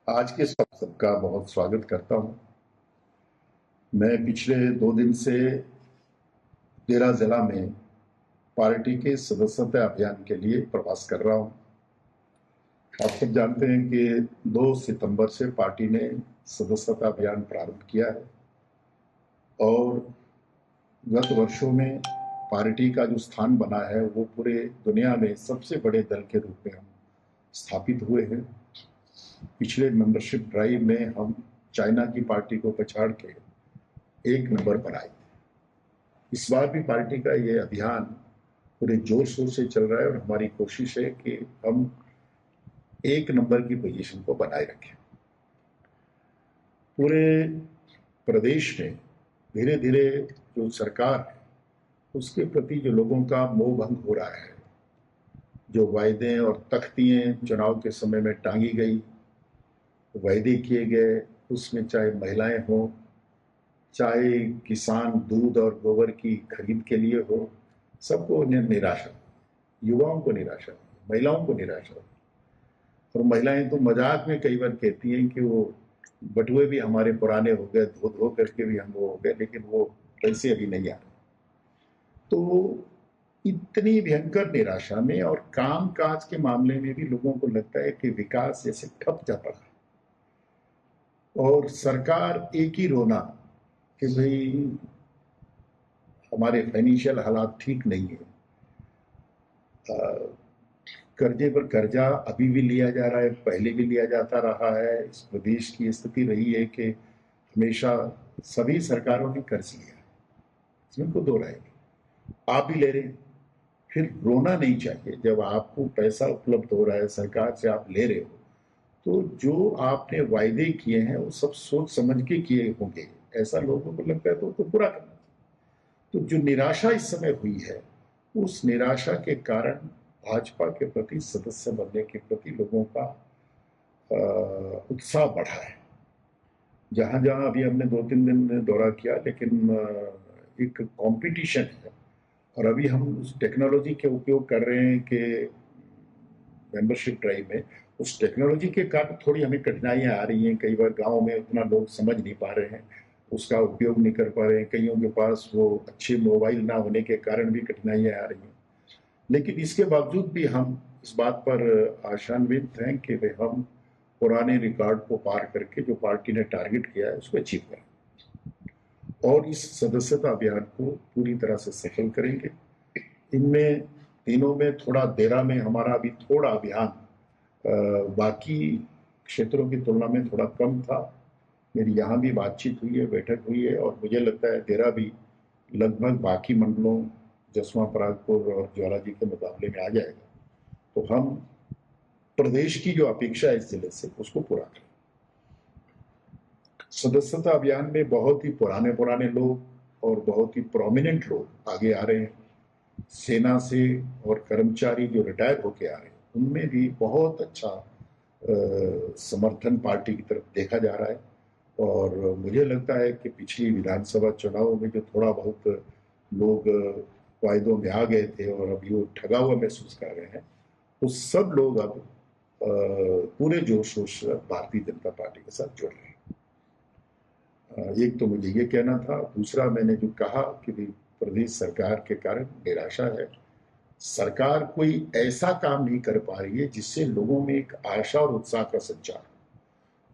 आज के सबका बहुत स्वागत करता हूं। मैं पिछले 2 दिन से देरा जिला में पार्टी के सदस्यता अभियान के लिए प्रवास कर रहा हूं। आप सब जानते हैं कि 2 सितंबर से पार्टी ने सदस्यता अभियान प्रारंभ किया है और गत वर्षों में पार्टी का जो स्थान बना है वो पूरे दुनिया में सबसे बड़े दल के रूप में हम स्थापित हुए हैं। पिछले मेंबरशिप ड्राइव में हम चाइना की पार्टी को पछाड़ के 1 नंबर पर आए। इस बार भी पार्टी का ये अभियान पूरे जोर शोर से चल रहा है और हमारी कोशिश है कि हम 1 नंबर की पोजीशन को बनाए रखें। पूरे प्रदेश में धीरे धीरे जो सरकार है उसके प्रति जो लोगों का मोह भंग हो रहा है, जो वायदे और तख्तियां चुनाव के समय में टांगी गई, वायदे किए गए, उसमें चाहे महिलाएं हो, चाहे किसान दूध और गोबर की खरीद के लिए हो, सबको निराशा, युवाओं को निराशा, महिलाओं को निराशा। और महिलाएं तो मजाक में कई बार कहती हैं कि वो बटुए भी हमारे पुराने हो गए, धो धो करके भी हम वो हो गए, लेकिन वो पैसे अभी नहीं आ रहे। तो इतनी भयंकर निराशा में और काम काज के मामले में भी लोगों को लगता है कि विकास जैसे ठप जा पड़ा और सरकार एक ही रोना कि भाई हमारे फाइनेंशियल हालात ठीक नहीं है। कर्जे पर कर्जा अभी भी लिया जा रहा है, पहले भी लिया जाता रहा है। इस प्रदेश की स्थिति रही है कि हमेशा सभी सरकारों ने कर्ज लिया, इसमें कोई दो राय नहीं। आप भी ले रहे हैं, फिर रोना नहीं चाहिए। जब आपको पैसा उपलब्ध हो रहा है, सरकार से आप ले रहे हो, तो जो आपने वायदे किए हैं वो सब सोच समझ के किए होंगे, ऐसा लोगों को लगता है तो पूरा करना। तो जो निराशा इस समय हुई है, उस निराशा के कारण भाजपा के प्रति सदस्य बनने के प्रति लोगों का उत्साह बढ़ा है। जहां जहां अभी हमने 2-3 दिन दौरा किया, लेकिन एक कंपटीशन है और अभी हम उस टेक्नोलॉजी के उपयोग कर रहे हैं कि मेंबरशिप ड्राइव में उस टेक्नोलॉजी के कारण थोड़ी हमें कठिनाइयां आ रही हैं। कई बार गांव में उतना लोग समझ नहीं पा रहे हैं, उसका उपयोग नहीं कर पा रहे हैं। कईयों के पास वो अच्छे मोबाइल ना होने के कारण भी कठिनाइयां आ रही हैं। लेकिन इसके बावजूद भी हम इस बात पर आशान्वित हैं कि वे हम पुराने रिकॉर्ड को पार करके जो पार्टी ने टारगेट किया है उसको अचीव करें और इस सदस्यता अभियान को पूरी तरह से सफल करेंगे। इनमें तीनों में थोड़ा देरा में हमारा अभी थोड़ा अभियान बाकी क्षेत्रों की तुलना में थोड़ा कम था। मेरी यहाँ भी बातचीत हुई है, बैठक हुई है और मुझे लगता है देरा भी लगभग बाकी मंडलों जसवां परागपुर और ज्वाला जी के मुकाबले में आ जाएगा। तो हम प्रदेश की जो अपेक्षा है इस जिले से उसको पूरा करें। सदस्यता अभियान में बहुत ही पुराने पुराने लोग और बहुत ही प्रोमिनेंट लोग आगे आ रहे हैं। सेना से और कर्मचारी जो रिटायर होके आ रहे हैं उनमें भी बहुत अच्छा समर्थन पार्टी की तरफ देखा जा रहा है। और मुझे लगता है कि पिछली विधानसभा चुनाव में जो थोड़ा बहुत लोग वायदों में आ गए थे और अभी वो ठगा हुआ महसूस कर रहे हैं, वो सब लोग अब पूरे जोश शोर से भारतीय जनता पार्टी के साथ जुड़ रहे हैं। एक तो मुझे ये कहना था, दूसरा मैंने जो कहा कि प्रदेश सरकार के कारण निराशा है। सरकार कोई ऐसा काम नहीं कर पा रही है जिससे लोगों में एक आशा और उत्साह का संचार।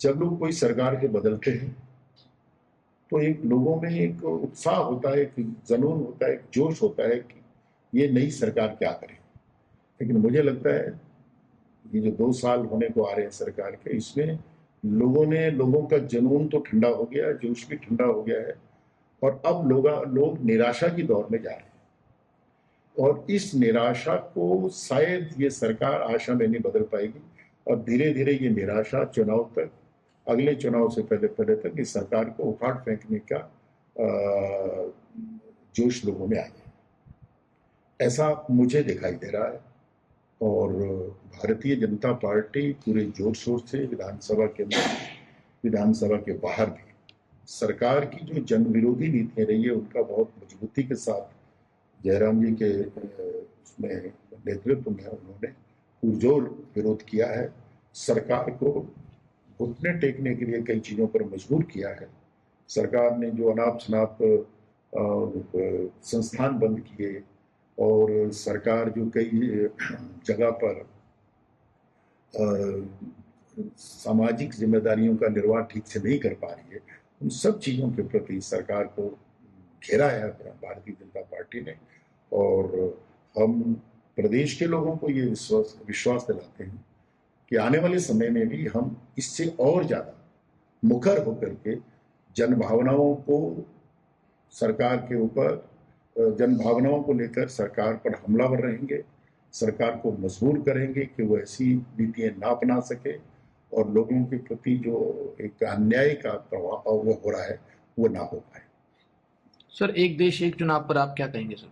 जब लोग कोई सरकार के बदलते हैं तो एक लोगों में एक उत्साह होता है, एक जुनून होता है, एक जोश होता है कि ये नई सरकार क्या करे। लेकिन मुझे लगता है ये जो 2 साल होने को आ रहे हैं सरकार के, इसमें लोगों का जुनून तो ठंडा हो गया, जोश भी ठंडा हो गया है और अब लोग निराशा की दौर में जा रहे हैं और इस निराशा को शायद ये सरकार आशा में नहीं बदल पाएगी और धीरे धीरे ये निराशा चुनाव तक, अगले चुनाव से पहले पहले तक इस सरकार को उखाड़ फेंकने का जोश लोगों में आ गया, ऐसा मुझे दिखाई दे रहा है। और भारतीय जनता पार्टी पूरे जोर शोर से विधानसभा के अंदर, विधानसभा के बाहर भी सरकार की जो जन विरोधी नीतियां रही है उनका बहुत मजबूती के साथ जयराम जी के उसमें नेतृत्व में उन्होंने पुरजोर विरोध किया है। सरकार को घुटने टेकने के लिए कई चीज़ों पर मजबूर किया है। सरकार ने जो अनाप शनाप संस्थान बंद किए और सरकार जो कई जगह पर अ, सामाजिक जिम्मेदारियों का निर्वाह ठीक से नहीं कर पा रही है, उन सब चीज़ों के प्रति सरकार को घेरा है भारतीय जनता पार्टी ने। और हम प्रदेश के लोगों को ये विश्वास विश्वास दिलाते हैं कि आने वाले समय में भी हम इससे और ज़्यादा मुखर होकर के जन भावनाओं को सरकार के ऊपर जन भावनाओं को लेकर सरकार पर हमलावर रहेंगे, सरकार को मजबूर करेंगे कि वो ऐसी नीतियाँ ना अपना सके और लोगों के प्रति जो एक अन्याय का प्रभाव वो हो रहा है वो ना हो पाए। सर, एक देश एक चुनाव पर आप क्या कहेंगे सर?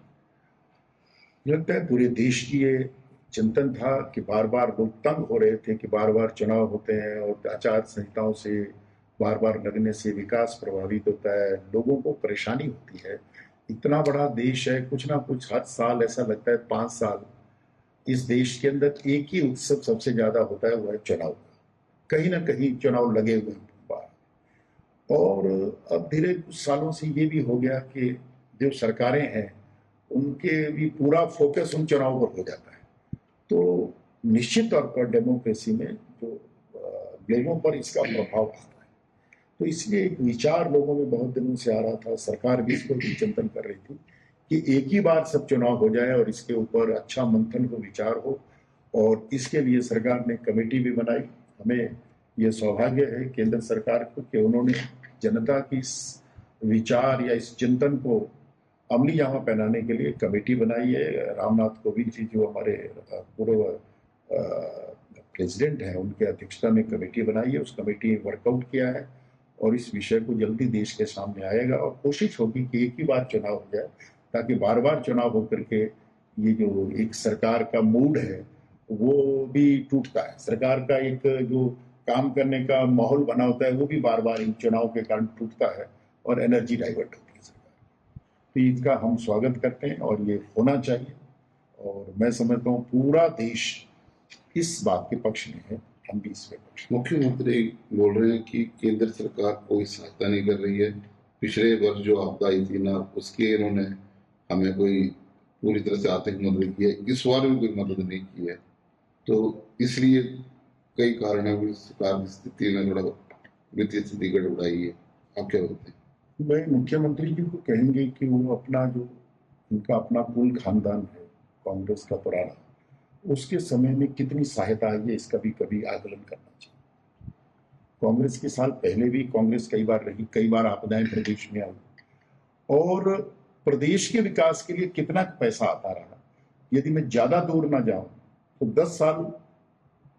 लगता है पूरे देश की ये चिंतन था कि बार बार लोग तंग हो रहे थे कि बार बार चुनाव होते हैं और आचार संहिताओं से बार बार लगने से विकास प्रभावित होता है, लोगों को परेशानी होती है। इतना बड़ा देश है, कुछ ना कुछ हर साल ऐसा लगता है 5 साल इस देश के अंदर एक ही उत्सव सबसे ज्यादा होता है, वो है चुनाव का। कहीं ना कहीं चुनाव लगे हुए हैं। और अब धीरे कुछ सालों से ये भी हो गया कि जो सरकारें हैं उनके भी पूरा फोकस उन चुनाव पर हो जाता है। तो निश्चित तौर पर डेमोक्रेसी में जो लोगों पर इसका प्रभाव आता है। तो इसलिए एक विचार लोगों में बहुत दिनों से आ रहा था, सरकार भी इसको चिंतन कर रही थी कि एक ही बार सब चुनाव हो जाए और इसके ऊपर अच्छा मंथन हो, विचार हो। और इसके लिए सरकार ने कमेटी भी बनाई। हमें ये सौभाग्य है केंद्र सरकार को कि उन्होंने जनता की इस विचार या इस चिंतन को अमली जामा पहनाने के लिए कमेटी बनाई है। रामनाथ कोविंद जी जो हमारे पूर्व प्रेसिडेंट हैं, उनके अध्यक्षता में कमेटी बनाई है। उस कमेटी ने वर्कआउट किया है और इस विषय को जल्दी देश के सामने आएगा और कोशिश होगी कि एक ही बार चुनाव हो जाए, ताकि बार बार चुनाव होकर के ये जो एक सरकार का मूड है वो भी टूटता है। सरकार का एक जो काम करने का माहौल बना होता है वो भी बार बार इन चुनाव के कारण टूटता है और एनर्जी डाइवर्ट होती है सरकार। तो इसका हम स्वागत करते हैं और ये होना चाहिए। और मैं समझता हूँ पूरा देश इस बात के पक्ष में है, हम भी इसमें पक्ष। मुख्यमंत्री बोल रहे हैं कि केंद्र सरकार कोई सहायता नहीं कर रही है। पिछले वर्ष जो आपदा आई थी ना, उसके इन्होंने हमें कोई पूरी तरह से आर्थिक मदद की है, इस बार में कोई मदद नहीं की है। तो इसलिए कई कारण है सरकार की स्थिति में थोड़ा वित्तीय स्थिति गड़बड़ाई है। आप क्या बोलते हैं? मैं मुख्यमंत्री जी को कहेंगे कि वो अपना जो उनका अपना कुल खानदान है कांग्रेस का पुराना, उसके समय में कितनी सहायता आई है इसका भी कभी आकलन करना चाहिए। कांग्रेस के साल पहले भी कांग्रेस कई बार रही, कई बार आपदाएं प्रदेश में आई और प्रदेश के विकास के लिए कितना पैसा आता रहा। यदि मैं ज्यादा दूर ना जाऊं तो 10 साल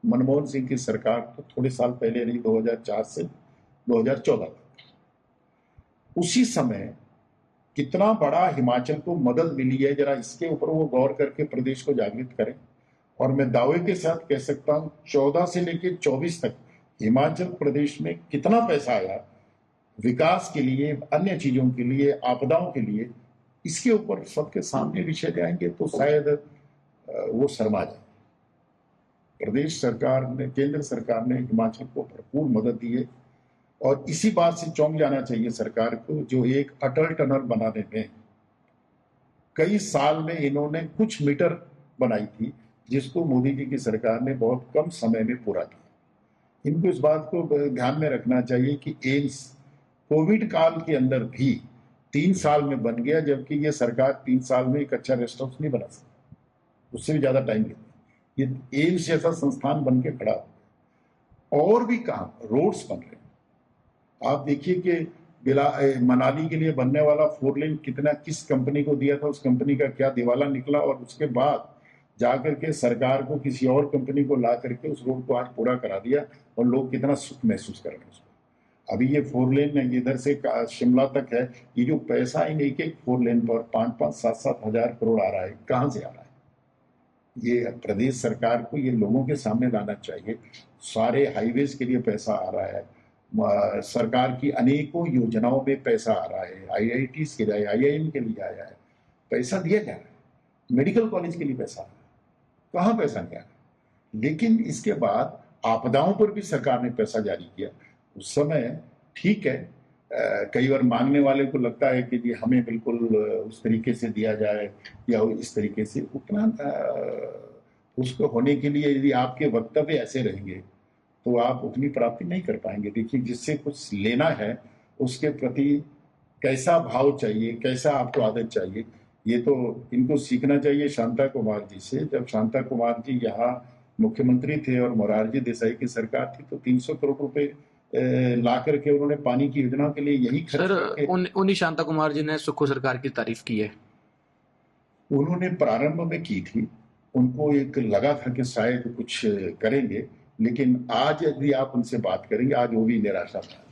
मनमोहन सिंह की सरकार तो थोड़े साल पहले रही, 2004 से 2014 तक। उसी समय कितना बड़ा हिमाचल को मदद मिली है, जरा इसके ऊपर वो गौर करके प्रदेश को जागृत करें। और मैं दावे के साथ कह सकता हूं 14 से लेकर 24 तक हिमाचल प्रदेश में कितना पैसा आया विकास के लिए, अन्य चीजों के लिए, आपदाओं के लिए, इसके ऊपर सबके सामने विषय जाएंगे तो शायद वो शर्मा जाए। प्रदेश सरकार ने, केंद्र सरकार ने हिमाचल को भरपूर मदद दी है और इसी बात से चौंक जाना चाहिए सरकार को, जो एक अटल टनल बनाने में कई साल में इन्होंने कुछ मीटर बनाई थी, जिसको मोदी जी की सरकार ने बहुत कम समय में पूरा किया। इनको इस बात को ध्यान में रखना चाहिए कि एम्स कोविड काल के अंदर भी 3 साल में बन गया, जबकि ये सरकार 3 साल में एक अच्छा रेस्ट हाउस नहीं बना सकती, उससे भी ज्यादा टाइम लेती। ये एम्स जैसा संस्थान बन के खड़ा हो। और भी काम रोड्स बन रहे हैं। आप देखिए कि मनाली के लिए बनने वाला 4 लेन कितना किस कंपनी को दिया था, उस कंपनी का क्या दिवाला निकला और उसके बाद जाकर के सरकार को किसी और कंपनी को ला करके उस रोड को आज पूरा करा दिया और लोग कितना सुख महसूस कर रहे हैं उसको। अभी ये 4 लेन इधर से शिमला तक है, ये जो पैसा इन एक 4 लेन पर 5-5, 7-7 हजार करोड़ आ रहा है, कहां से आ रहा है? ये प्रदेश सरकार को ये लोगों के सामने लाना चाहिए। सारे हाईवेज के लिए पैसा आ रहा है, सरकार की अनेकों योजनाओं में पैसा आ रहा है, IITs के लिए, IIM के लिए आया है, पैसा दिया जा रहा है, मेडिकल कॉलेज के लिए पैसा आ रहा है, कहाँ पैसा नहीं आ रहा है। लेकिन इसके बाद आपदाओं पर भी सरकार ने पैसा जारी किया। उस समय ठीक है, कई बार मांगने वाले को लगता है कि जी हमें बिल्कुल उस तरीके से दिया जाए या इस तरीके से, उतना उसको होने के लिए यदि आपके वक्तव्य ऐसे रहेंगे तो आप उतनी प्राप्ति नहीं कर पाएंगे। देखिए, जिससे कुछ लेना है उसके प्रति कैसा भाव चाहिए, कैसा आपको आदत चाहिए, ये तो इनको सीखना चाहिए शांता कुमार जी से। जब शांता कुमार जी यहाँ मुख्यमंत्री थे और मोरारजी देसाई की सरकार थी तो 300 करोड़ रुपए ला करके उन्होंने पानी की योजना के लिए यही खर्च सर करके। उन्हीं शांता कुमार जी ने सुक्खू सरकार की तारीफ की है। उन्होंने प्रारंभ में की थी, उनको एक लगा था कि शायद कुछ करेंगे, लेकिन आज यदि आप उनसे बात करेंगे आज वो भी निराशा था।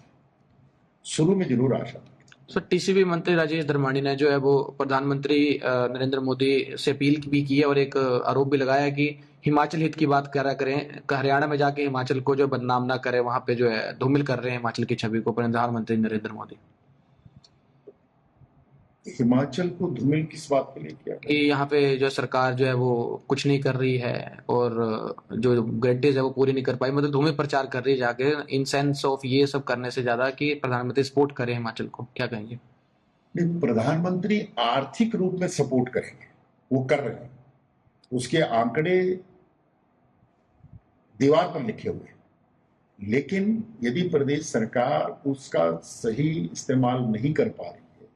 शुरू में जरूर आशा। सर टीसीबी मंत्री राजेश धर्माणी ने जो है वो प्रधानमंत्री नरेंद्र मोदी से अपील भी की है और एक आरोप भी लगाया है कि हिमाचल हित की बात करा करें, हरियाणा में जाके हिमाचल को जो बदनाम ना करे, वहां पे जो है धूमिल कर रहे हैं हिमाचल की छवि को प्रधानमंत्री नरेंद्र मोदी। हिमाचल को धूमिल किस बात के लिए किया कि यहाँ पे जो सरकार जो है वो कुछ नहीं कर रही है और जो गारंटीज है वो पूरी नहीं कर पाई, मतलब धूमिल प्रचार कर रही है जाके, इन सेंस ऑफ ये सब करने से ज्यादा कि प्रधानमंत्री सपोर्ट करे हिमाचल को, क्या कहेंगे? नहीं, प्रधानमंत्री आर्थिक रूप में सपोर्ट करेंगे, वो कर रहे हैं, उसके आंकड़े दीवार पर लिखे हुए हैं। लेकिन यदि प्रदेश सरकार उसका सही इस्तेमाल नहीं कर पा रही है,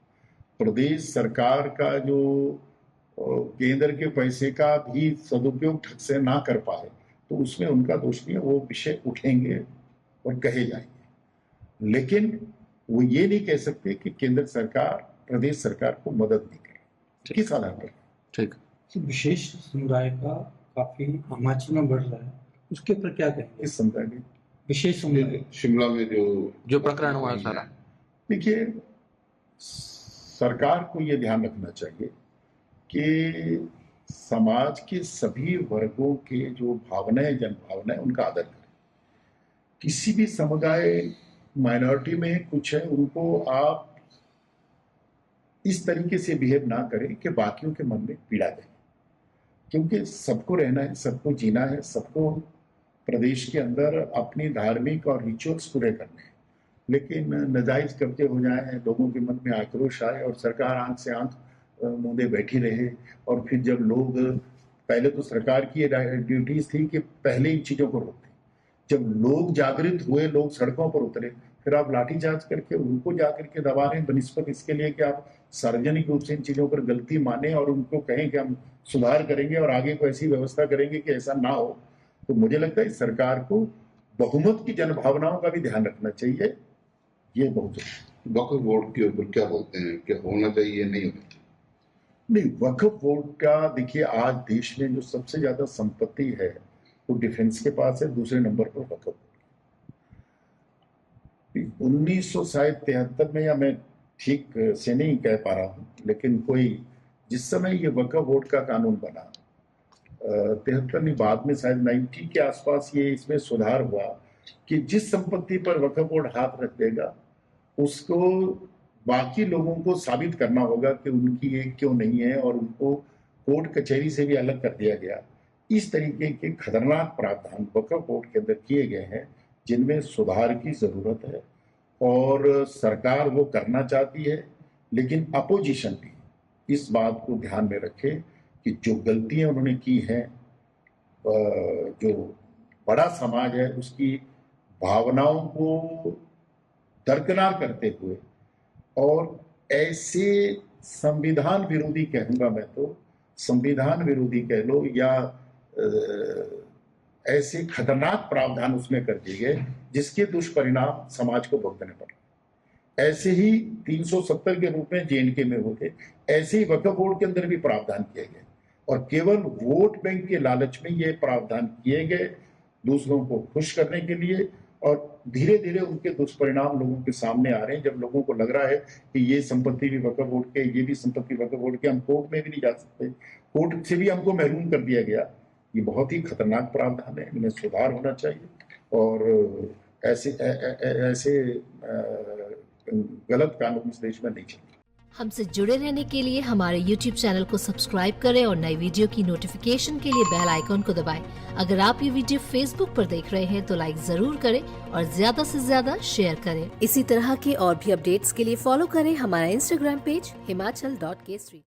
प्रदेश सरकार का जो केंद्र के पैसे का भी सदुपयोग ढंग से ना कर पाए तो उसमें उनका दोष नहीं है, वो विषय उठेंगे और कहे जाएंगे। लेकिन वो ये नहीं कह सकते कि केंद्र सरकार प्रदेश सरकार को मदद नहीं करे। किस आधार पर? ठीक। तो विशेष समुदाय का काफी हिमाचल में बढ़ रहा है, उसके ऊपर क्या कहेंगे? इस समुदाय में विशेष समुदाय शिमला में जो प्रकरण हुआ सारा, देखिए, सरकार को यह ध्यान रखना चाहिए कि समाज के सभी वर्गों के जो भावनाएं, जन भावनाएं, उनका आदर करें। किसी भी समुदाय माइनॉरिटी में कुछ है, उनको आप इस तरीके से बिहेव ना करें कि बाकियों के मन में पीड़ा दें, क्योंकि सबको रहना है, सबको जीना है, सबको प्रदेश के अंदर अपनी धार्मिक और रिचुअल्स पूरे करने हैं। लेकिन नाजायज कब्जे हो जाए, लोगों के मन में आक्रोश आए और सरकार आंख से आंख मूंदे बैठी रहे, और फिर जब लोग, पहले तो सरकार की ड्यूटीज थी कि पहले इन चीजों को रोकें, जब लोग जागृत हुए, लोग सड़कों पर उतरे, फिर आप लाठीचार्ज करके उनको जाकर के दबा रहे हैं बनिस्बत इसके लिए कि आप सार्वजनिक रूप से इन चीजों पर गलती माने और उनको कहें कि हम सुधार करेंगे और आगे को ऐसी व्यवस्था करेंगे कि ऐसा ना हो। तो मुझे लगता है सरकार को बहुमत की जनभावनाओं का भी ध्यान रखना चाहिए, ये बहुत जरूरी। वक्फ बोर्ड के ऊपर क्या बोलते हैं, क्या होना चाहिए, नहीं होना चाहिए? नहीं, वक्फ बोर्ड का देखिए, आज देश में जो सबसे ज्यादा संपत्ति है वो डिफेंस के पास है, दूसरे नंबर पर वक्फ बोर्ड। 1973 में, या मैं ठीक से नहीं कह पा रहा हूं, लेकिन कोई जिस समय ये वक्फ बोर्ड का कानून बना, 73 नहीं, बाद में शायद 90 के आसपास ये इसमें सुधार हुआ कि जिस संपत्ति पर वक्फ बोर्ड हाथ रख देगा उसको बाकी लोगों को साबित करना होगा कि उनकी ये क्यों नहीं है, और उनको कोर्ट कचहरी से भी अलग कर दिया गया। इस तरीके के खतरनाक प्रावधान वक्फ बोर्ड के अंदर किए गए हैं जिनमें सुधार की जरूरत है, और सरकार वो करना चाहती है, लेकिन अपोजिशन भी इस बात को ध्यान में रखे कि जो गलतियां उन्होंने की हैं, जो बड़ा समाज है उसकी भावनाओं को दरकिनार करते हुए, और ऐसे संविधान विरोधी, कहूंगा मैं तो संविधान विरोधी कह लो, या ऐसे खतरनाक प्रावधान उसमें कर दिए गए जिसके दुष्परिणाम समाज को भुगतने पड़े। ऐसे ही 370 के रूप में जेएनके में होते, ऐसे ही वक्फ बोर्ड के अंदर भी प्रावधान किए गए, और केवल वोट बैंक के लालच में ये प्रावधान किए गए दूसरों को खुश करने के लिए, और धीरे धीरे उनके दुष्परिणाम लोगों के सामने आ रहे हैं। जब लोगों को लग रहा है कि ये संपत्ति भी वक्फ बोर्ड के, ये भी संपत्ति वक्फ बोर्ड के, हम कोर्ट में भी नहीं जा सकते, कोर्ट से भी हमको महरूम कर दिया गया। ये बहुत ही खतरनाक प्रावधान है, इनमें सुधार होना चाहिए, और ऐसे गलत कानून इस देश में नहीं चाहिए। हमसे जुड़े रहने के लिए हमारे YouTube चैनल को सब्सक्राइब करें और नई वीडियो की नोटिफिकेशन के लिए बेल आइकॉन को दबाएं। अगर आप ये वीडियो Facebook पर देख रहे हैं तो लाइक जरूर करें और ज्यादा से ज्यादा शेयर करें। इसी तरह के और भी अपडेट्स के लिए फॉलो करें हमारा Instagram पेज himachal.k3।